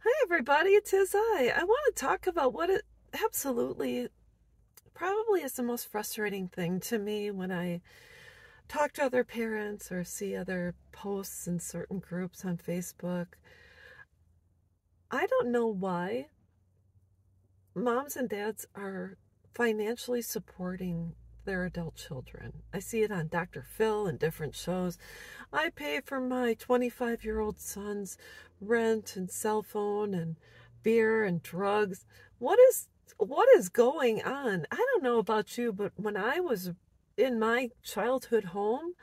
Hi, everybody. It is I want to talk about what it absolutely probably is the most frustrating thing to me when I talk to other parents or see other posts in certain groups on Facebook. I don't know why moms and dads are financially supporting their adult children. I see it on Dr. Phil and different shows. I pay for my 25-year-old son's rent and cell phone and beer and drugs. What is going on? I don't know about you, but when I was in my childhood home,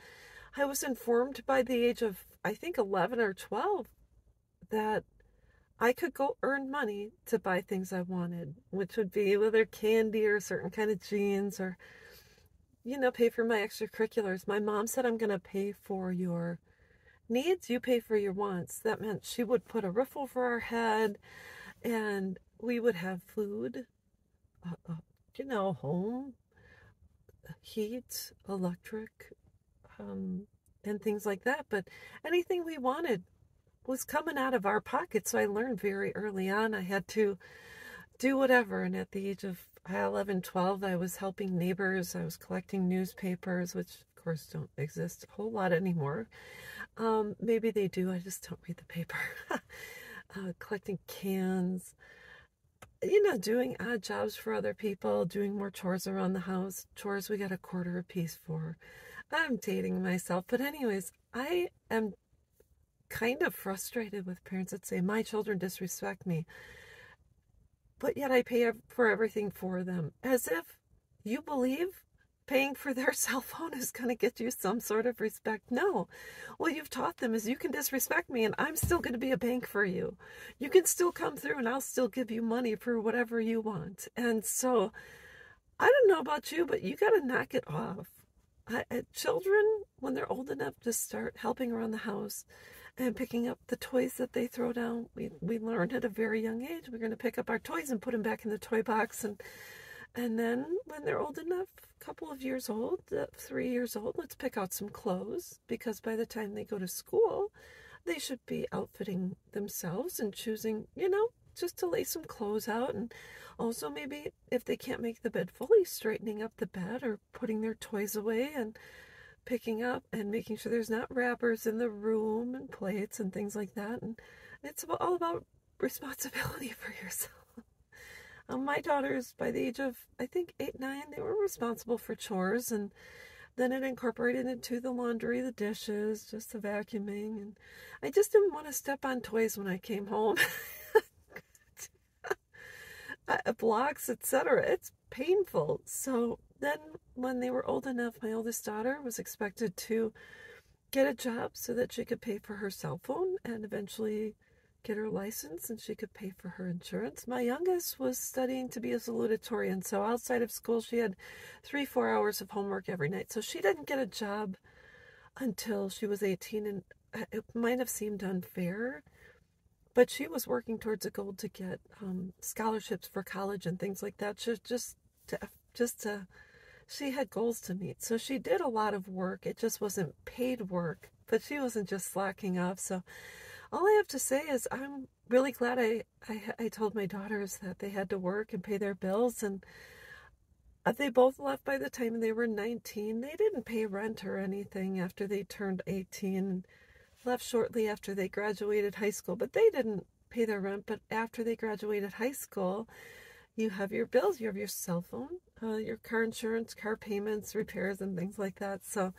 I was informed by the age of, I think, 11 or 12 that I could go earn money to buy things I wanted, which would be whether candy or a certain kind of jeans or, pay for my extracurriculars. My mom said, I'm going to pay for your needs, you pay for your wants. That meant she would put a roof over our head and we would have food, home, heat, electric, and things like that. But anything we wanted was coming out of our pockets. So I learned very early on I had to do whatever. And at the age of 11, 12, I was helping neighbors. I was collecting newspapers, which of course don't exist a whole lot anymore. Maybe they do. I just don't read the paper. Collecting cans, doing odd jobs for other people, doing more chores around the house. Chores we got a quarter a piece for. I'm dating myself. But anyways, I am kind of frustrated with parents that say, my children disrespect me, but yet I pay for everything for them. As if you believe paying for their cell phone is going to get you some sort of respect. No. What you've taught them is you can disrespect me and I'm still going to be a bank for you. You can still come through and I'll still give you money for whatever you want. And so I don't know about you, but you got to knock it off. Children, when they're old enough to start helping around the house and picking up the toys that they throw down, we learned at a very young age we're going to pick up our toys and put them back in the toy box. And then when they're old enough, a couple of years old, 3 years old, let's pick out some clothes, because by the time they go to school, they should be outfitting themselves and choosing, just to lay some clothes out. And also maybe if they can't make the bed fully, straightening up the bed or putting their toys away and picking up and making sure there's not wrappers in the room and plates and things like that. And it's all about responsibility for yourself. My daughters, by the age of, I think, 8, 9, they were responsible for chores, and then it incorporated into the laundry, the dishes, just the vacuuming, and I just didn't want to step on toys when I came home. Blocks, etc. It's painful. So then when they were old enough, my oldest daughter was expected to get a job so that she could pay for her cell phone and eventually get her license and she could pay for her insurance. My youngest was studying to be a salutatorian, so outside of school she had 3-4 hours of homework every night. So she didn't get a job until she was 18, and it might have seemed unfair, but she was working towards a goal to get scholarships for college and things like that. She had goals to meet, so she did a lot of work. It just wasn't paid work, but she wasn't just slacking off. So all I have to say is I'm really glad I told my daughters that they had to work and pay their bills, and they both left by the time they were 19. They didn't pay rent or anything after they turned 18, left shortly after they graduated high school, but they didn't pay their rent. But after they graduated high school, you have your bills, you have your cell phone, your car insurance, car payments, repairs, and things like that. So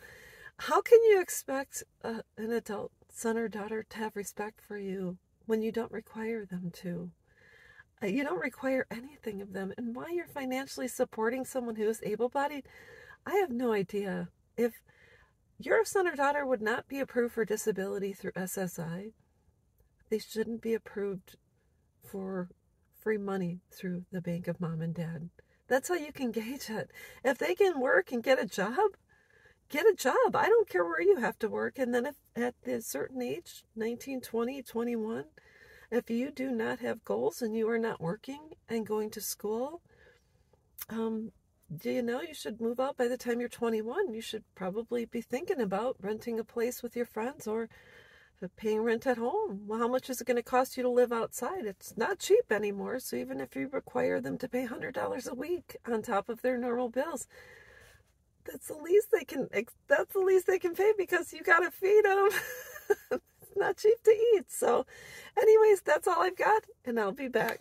how can you expect an adult son or daughter to have respect for you when you don't require them to? You don't require anything of them. And why you're financially supporting someone who is able-bodied, I have no idea. If your son or daughter would not be approved for disability through SSI, they shouldn't be approved for free money through the bank of mom and dad. That's how you can gauge it. If they can work and get a job, get a job. I don't care where you have to work. And then if at a certain age, 19, 20, 21, if you do not have goals and you are not working and going to school, do you know you should move out by the time you're 21? You should probably be thinking about renting a place with your friends or paying rent at home. Well, how much is it going to cost you to live outside? It's not cheap anymore. So even if you require them to pay $100 a week on top of their normal bills, that's the least they can. That's the least they can pay because you got to feed them. It's not cheap to eat. So, anyways, that's all I've got, and I'll be back.